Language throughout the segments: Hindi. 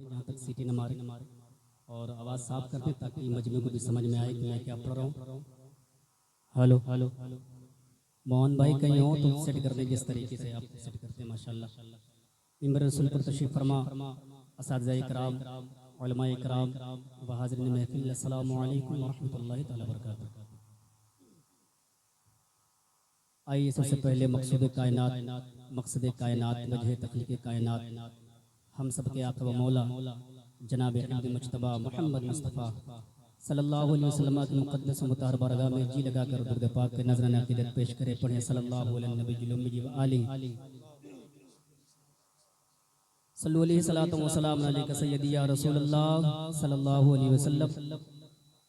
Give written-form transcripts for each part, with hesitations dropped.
दें जहाँ तक सीटी न मारे और आवाज़ साफ कर दें ताकि मजमे को भी समझ में आए कि मैं क्या पढ़ रहा हूँ। हेलो हेलो मोहन भाई कहीं हो तो सेट कर दें जिस तरीके से आप सेट करते हैं माशाल्लाह। मिंबर रसूल पर तशरीफ़ फरमा असातिज़ा इकराम उलमा इकराम व हाज़िरीन महफ़िल, अस्सलामु अलैकुम व रहमतुल्लाहि तआला व बरकातुहू। आइए सबसे पहले मकसूद कायनात वजह तख्लीक़ कायनात हम सब के आका व मौला जनाब अहमद मुज्तबा मोहम्मद मुस्तफ़ा सल्लल्लाहु अलैहि वसल्लम के मुक़द्दस मुतहहर बारगाह में जी लगाकर दुरूद पाक के नज़राना अक़ीदत पेश करें। पढ़ें सल्लल्लाहु अलैहि नबील उम्मी व आलिहि सल्लु अलैहि सलातो व सलाम अलैका सय्यदी या रसूलल्लाह सल्लल्लाहु अलैहि वसल्लम।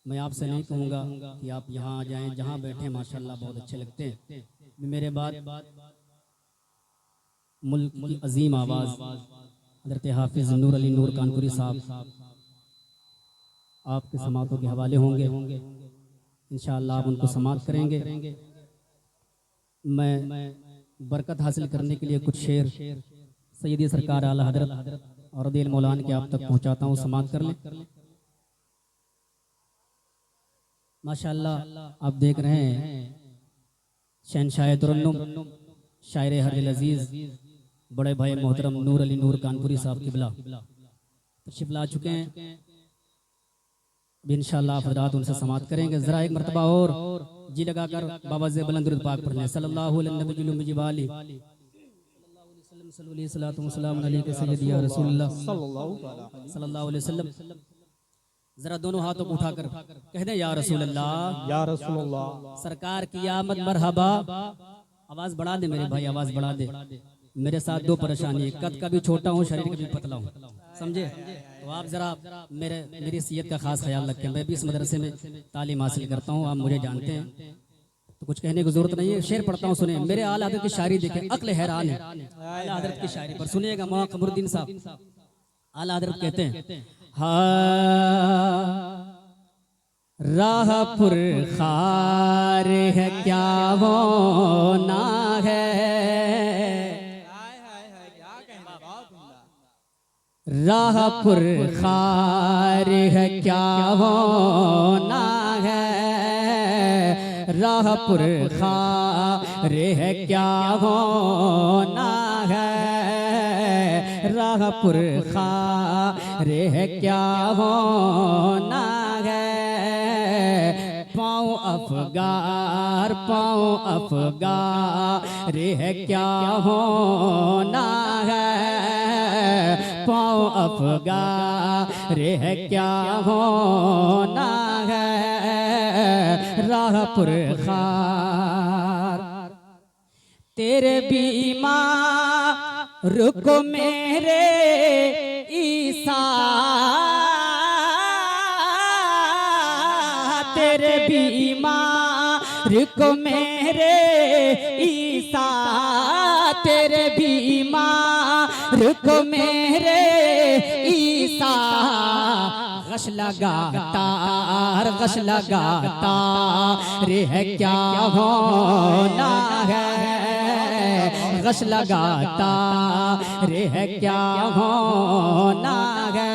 मैं आपसे नहीं कहूँगा कि आप यहाँ आ जाएँ, जहाँ बैठे माशाल्लाह बहुत अच्छे लगते हैं। मेरे बाद मुल्क की अजीम आवाज़ हज़रत हाफिज़ नूर अली नूर कानपुरी साहब आपके समातों के हवाले होंगे, इंशाअल्लाह आप उनको समात करेंगे। मैं बरकत हासिल करने के लिए कुछ शेर सैयदी सरकार आला हज़रत और दिल मौलान के आप तक पहुँचाता हूँ, समात कर लें। माशाअल्लाह आप देख रहे हैं शहनशाह तुरन्नुम शायर हर अजीज़ बड़े भाई मोहतरम नूर अली नूर कानपुरी साहब किबला तशरीफ़ ला चुके हैं। इंशाअल्लाह आप हज़रात उनसे समात करेंगे। ज़रा एक मरतबा और जी लगाकर बाबा से बुलंद दुरूद पाक पढ़ लें सल्लल्लाहु अलैहि नबील उम्मी व आलिहि सल्लल्लाहु अलैहि सलातो व सलाम अलैका सय्यदी या रसूलल्लाह सल्लल्लाहु अलैहि वसल्लम। जरा दोनों हाथों को उठाकर कह दें या रसूलल्लाह या रसूलल्लाह। सरकार की आमद मरहबा। आवाज बढ़ा दे मेरे भाई, आवाज बढ़ा दे। मेरे साथ दो परेशानी है, कद का भी छोटा हूँ, शरीर का भी पतला हूँ, समझे? तो आप जरा मेरी सेहत का खास ख्याल रखें। मैं भी इस मदरसे में तालीम हासिल करता हूँ, आप मुझे जानते हैं, तो कुछ कहने की जरूरत नहीं है। शेर पढ़ता हूँ, सुने। मेरे आला हज़रत की शायरी देखें, अक्ल हैरान है आला हज़रत की शायरी पर। सुनिएगा मौला कमरुद्दीन साहब आला हज़रत कहते हैं, हाँ राह पुरखार है क्या होना है, राह पुरखार है क्या होना है, राह पुरखार है क्या होना है, राह पुरखार है क्या होना है। पाँव अफगार है क्या होना है, पाँव अफगार है क्या होना है, राह पुरखार तेरे बीमार को मेरे ईसा, तेरे बीमार को मेरे ईसा, तेरे बीमार को मेरे ईसा, गश लगातार है क्या होना है, गश लगातार है क्या होना है,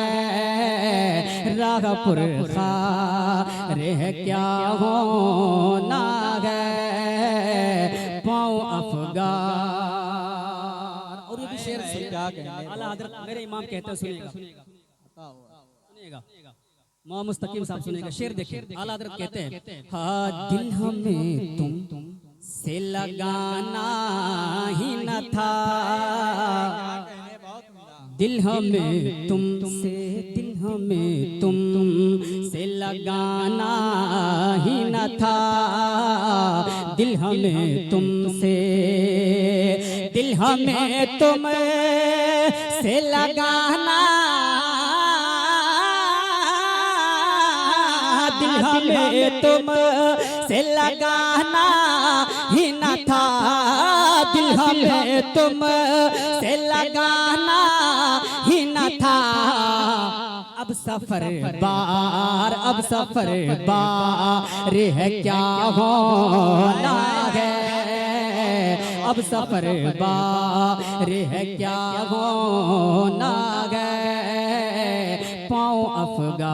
राह पुरखार है क्या होना है, पाँव अफगार। और ये भी शेर आला हज़रत मेरे इमाम कहते हैं, सुनिएगा मौला मुस्तकीम साहब सुनिएगा। शेर देखिए, आला हज़रत कहते हैं, हाँ दिल हमें तुम से लगाना ही न था, दिल हमें तुम से लगाना ही न था, दिल हमें तुम से लगाना, दिल हमें तुम से लगाना ही न था, दिल हमें तुम से लगाना ही न था। अब सफर बार है क्या होना है, अब सफर बार है क्या होना है, पाँव अफगार।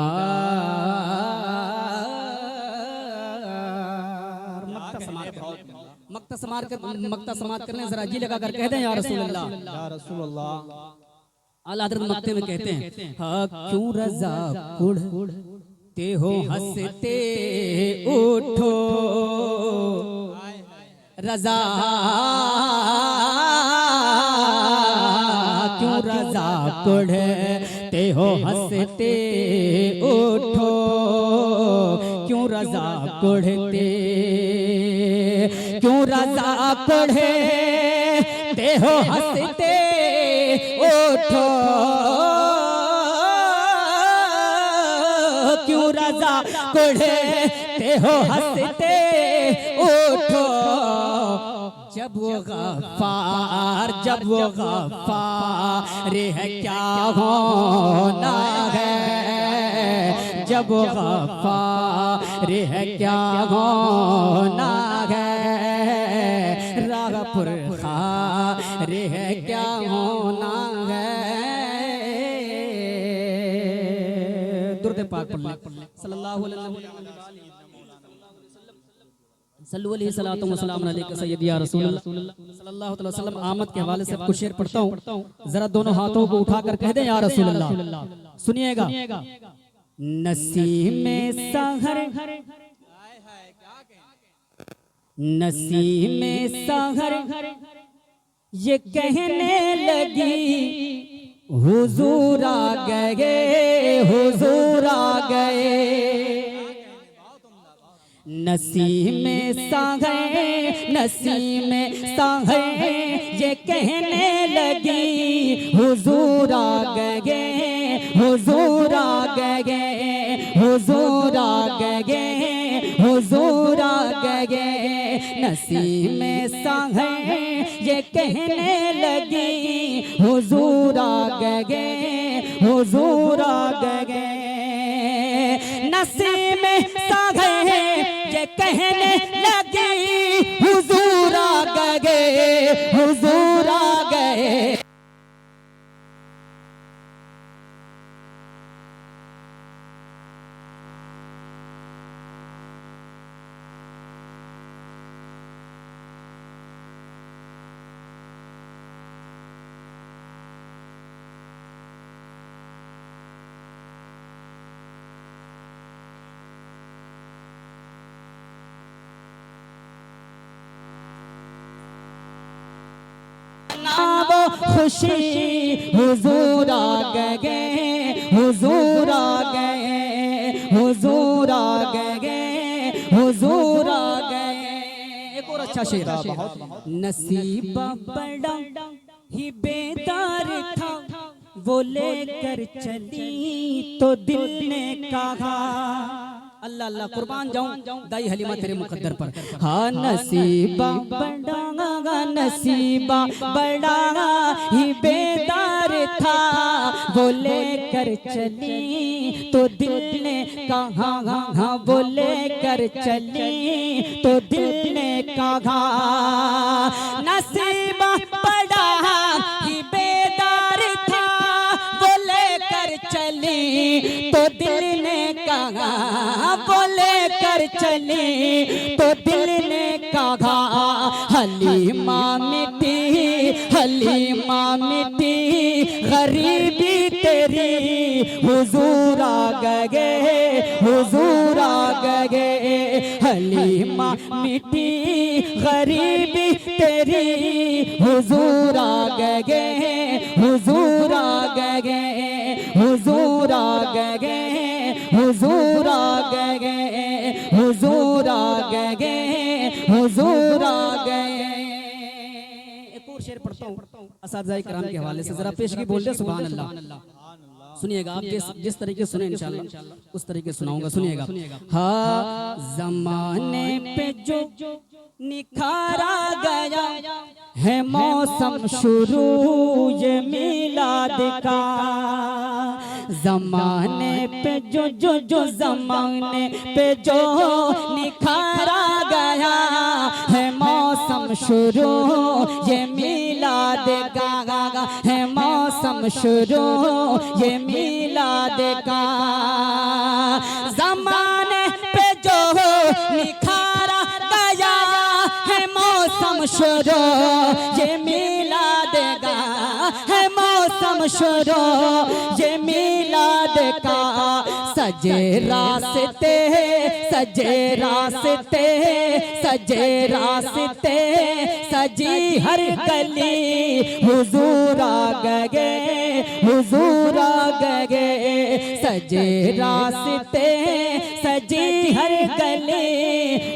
मक्ता समात करने जरा जी लगा कर कह दें या रसूल अल्लाह, या रसूल अल्लाह। आला हज़रत मक्ते में कहते हैं, हाँ क्यों रज़ा कुढ़ते हो हंसते उठो, रज़ा क्यों रज़ा कुढ़ते हो हंसते उठो, क्यों रज़ा कुढ़ते, क्यों रज़ा कुढ़ते हो हंसते उठो, क्यों रज़ा कुढ़ते हो हंसते उठो। जब वो गफ़ार है क्या होना है, जब वो गफ़ार है क्या होना है, रागपुर खार है क्या होना है। दुर्द पाक पढ़ सल्लल्लाहु अलैहि वसल्लम, सल्लु अलैहि सलातो व सलाम अलैका सय्यदी या रसूल अल्लाह सल्लल्लाहु अलैहि वसल्लम। आमद के हवाले से कुछ शेर पढ़ता हूँ, जरा दोनों हाथों को उठाकर कह दें या रसूल अल्लाह। सुनिएगा। नसीम में सहर, नसीम में सहर ये कहने लगी, हुजूर आ गए, हुजूर आ गए। नसीम में सहर, नसीम में सहर ये कहने लगी, हुजूर आ गए, हुजूर आ गए, हुजूर आ गए, हुजूर आ गए। नसीम में सहर ये कहने लगी, हुजूर आ गए, हुजूर आ गए। नसीम में सहर ये कहने लगी, हुजूर आ गए, हुजूर आ गए। वो खुशी हुजूर आ गए, हुजूर आ गए, हुजूर आ गए, हुजूर आ गए। एक और अच्छा शेर। नसीबा बड़ा ही बेदार था, वो लेकर चली तो दिल ने कहा, अल्लाह अल्लाह कुर्बान जाऊं दाई हलीमा तेरे मुकद्दर पर। हाँ नसीबा बड़ा, नसीबा बड़ा ही बेदार था, वो लेकर चली तो दिल ने कहा, हाँ वो लेकर चली तो दिल ने कहा। नसीबा बड़ा ही बेदार था, वो लेकर चली तो दिल ने कहा, वो लेकर चली तो दिल ने कहा। हलीमा मिटी, हलीमा मिटी गरीबी तेरी, हुजूर आ गए, हुजूर आ गए। हलीमा मिटी गरीबी तेरी, हुजूर आ गए, हुजूर आ गए, हुजूर आ गए, हुजूर आ गए, हुजूर आ गए, हुजूर आ गए। एक और शेर पढ़ता हूँ असातिज़ा किराम के हवाले से, जरा पेशगी बोल दे सुभान अल्लाह। सुनिएगा, आप जिस तरीके सुने इंशाअल्लाह उस तरीके सुनाऊंगा। सुनिएगा। हाँ ज़माने पे जो निखारा गया है मौसम शुरू ये मिलाद का, ज़माने पे जो ज़माने पे जो निखारा गया है मौसम मौसम शुरू, ये मिलाद का है मौसम शुरू, ये मिलाद का। ज़माने पे जो निखारा गया है मौसम शुरू, ये मिलाद का है मौसम शुरू, ये मिलाद का। सजे रास्ते सजे रास्ते सजे रास्ते सजी हर गली, हुजूर आ गए हुजूर आ गए। सजे रास्ते सजी हर गली,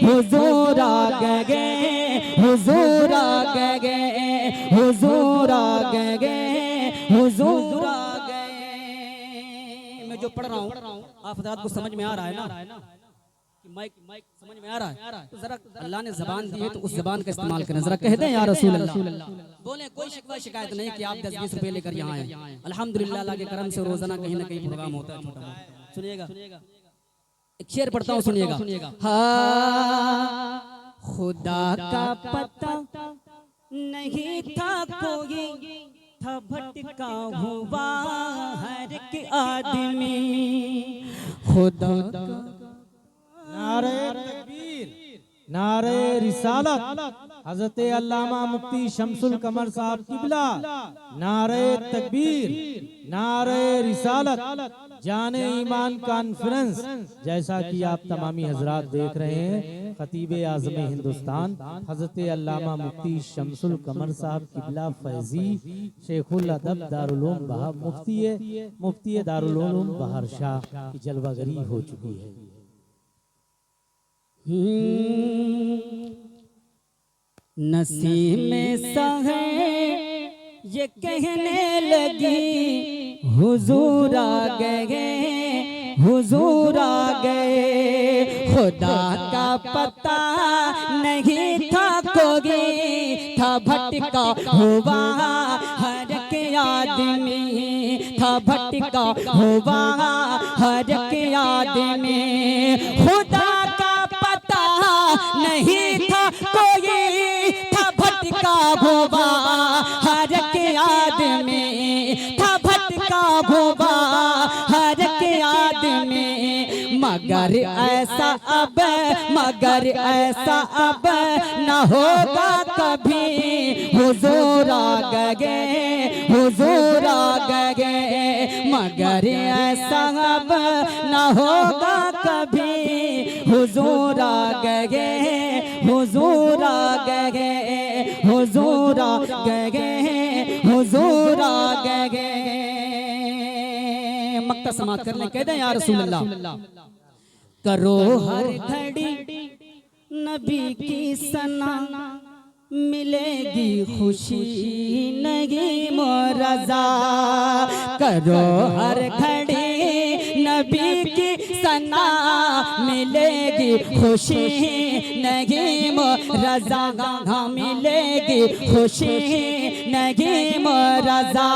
हुजूर आ गए हुजूर आ गए हुजूर आ गए हुजूर आ गए। मैं जो पढ़ रहा हूँ आप हज़रात को समझ में आ रहा है ना कि माइक समझ में आ रहा है? तो जरा अल्लाह ने ज़बान दी है तो उस ज़बान का इस्तेमाल करें। जरा कह दें या रसूल अल्लाह। बोले कोई शिकवा शिकायत नहीं कि आप 10-20 रुपए लेकर यहाँ आए। अल्हम्दुलिल्लाह अल्लाह के करम से रोजाना कहीं ना कहीं प्रोग्राम होता है छोटा मोटा। सुनिएगा एक शेर पढ़ता हूँ, सुनिएगा। हाँ खुदा का पता नहीं था कोई, था भटका हुआ हर एक आदमी। खुदा नारे तकबीर, नारे रिसालत, हजरत अल्लामा मुफ्ती शमसुल कमर साहब किबला। नारे तकबीर, नारे रिसालत, जाने ईमान कॉन्फ्रेंस। जैसा कि आप तमामी हजरात देख रहे हैं, खतीब आज़म हिंदुस्तान हजरत अल्लामा मुफ्ती शमसुल कमर साहब किबला फैजी शेखुल अदब दारुल उलूम मुफ्ती दारुल उलूम बहर शाह की जलवागरी हो चुकी है। नसीब में सहे ये कहने लगी, हुजूर आ गए हुजूर आ गए। खुदा का पता नहीं था कोई, था भटका हुआ हर एक आदमी, था भटका हुआ हर एक आदमी। खुदा का पता नहीं था कोई, था भटका हुआ हर एक आदमी, था भटका हुआ हर एक आदमी। मगर ऐसा अब न होगा कभी, हुजूर आ गए हुजूर आ गए। मगर ऐसा अब न होगा कभी, हुजूर आ गए हुजूर आ गए हुजूर आ गए हुजूर आ गए। मक्ता समात कर ले, कह दे या रसूल अल्लाह। करो हर घड़ी नबी की सना, मिलेगी खुशी नहीं मोरजा। करो हर घड़ी नबी की सना, मिलेगी खुशी नहीं मोरजा। मिलेगी खुशी नहीं मोरजा।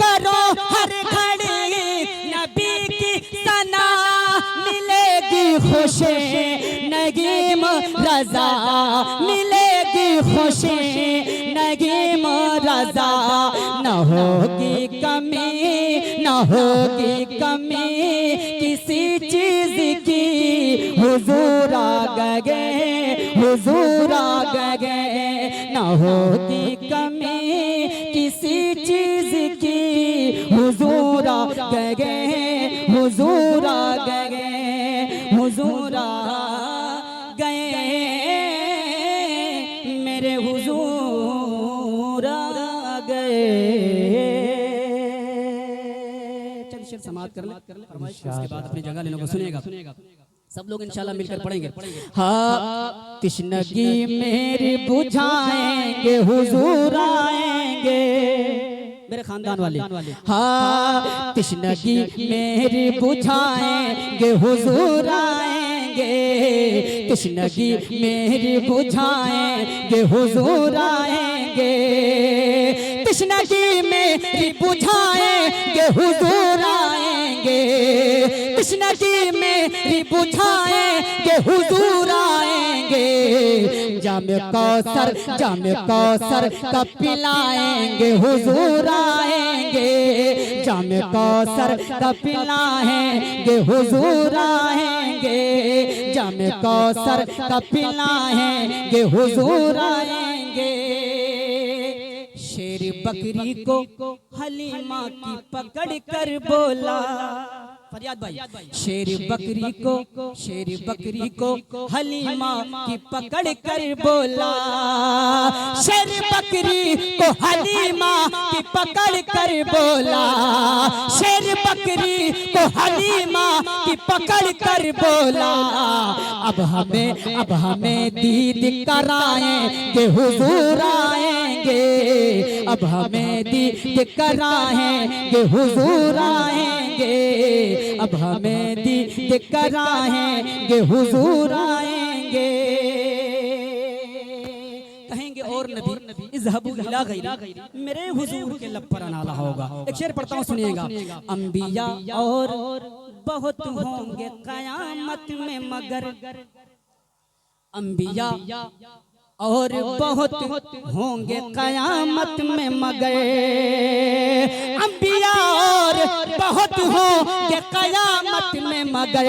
करो हर घड़ी नबी की सना, मिलेगी खुशी नगीम रजा, मिलेगी खुशी नगीम रजा। न होगी कमी न होगी कमी किसी चीज की, हुजूर आ गए हुजूर आ गए। न होगी कमी किसी चीज की, हुजूर आ गए हुजूर आ गए हुजूर आ गए। मेरे हुजूर आ गए। चल शेर समाप्त कर ले, उसके बाद अपनी जगह लेने को सुनेगा। सब लोग इंशाल्लाह मिलकर पढ़ेंगे। हाँ तिश्नगी मेरी बुझाएंगे, हुजूर आएंगे मेरे खानदान वाले। हाँ तिश्नगी मेरी बुझाएंगे, हुजूर आएंगे। तिश्नगी मेरी बुझाएंगे, हुजूर आएंगे। तिश्नगी मेरी बुझाएंगे, हुजूर आएंगे। तिश्नगी मेरी बुझाएंगे, हुजूर आएंगे। जामे कौसर का पिलाएंगे हुजूर आएंगे, जामे कौसर का पिलाएंगे हुजूर आएंगे, जामे कौसर का पिलाएंगे हुजूर आएंगे। शेर बकरी को हलीमा की पकड़ कर बोला, फरियाद भाई, शेर बकरी को हलीमा की पकड़ कर बोला, शेर बकरी को हलीमा की पकड़ कर बोला, शेर बकरी को हलीमा की पकड़ कर बोला, अब हमें दीद कराएंगे हुजूर आएंगे, अब हमें दीद कराएंगे हुजूर आएंगे, अब हमें दीद कराएंगे हुजूर आएंगे। कहेंगे और नबी इज़हबू इला गैरी, मेरे हुजूर के लब पर नाला होगा। एक शेर पढ़ता हूँ, सुनिएगा। अंबिया और बहुत होंगे कयामत में मगर, अंबिया और बहुत होंगे कयामत में मगर, अंबिया और बहुत होंगे कयामत में मगर,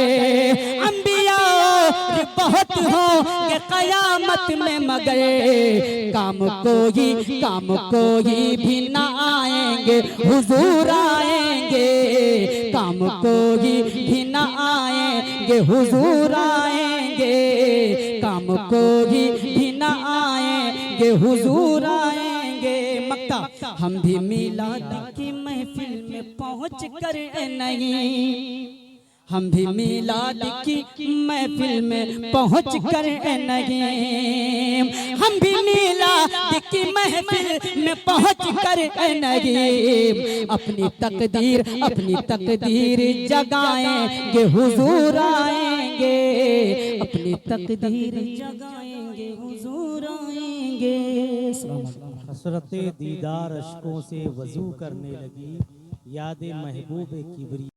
अंबिया और बहुत होंगे कयामत में मगर, काम कोई भी ना आएंगे हुजूर आएंगे, काम कोई भी ना आएंगे हुजूर आएंगे, काम कोई भी ना आएंगे हुजूर आएंगे। मक्ता हम भी मिलाद की महफिल में पहुंच कर नहीं, हम भी मिलाद की महफिल में पहुंच कर नहीं, हम भी मिलाद की महफिल में पहुंच कर नहीं, अपनी तकदीर जगाएंगे हुजूर आएंगे, अपनी तकदीर जगाएंगे हुजूर आएंगे। हसरते दीदार अश्कों से वजू करने लगी, याद महबूब किबरी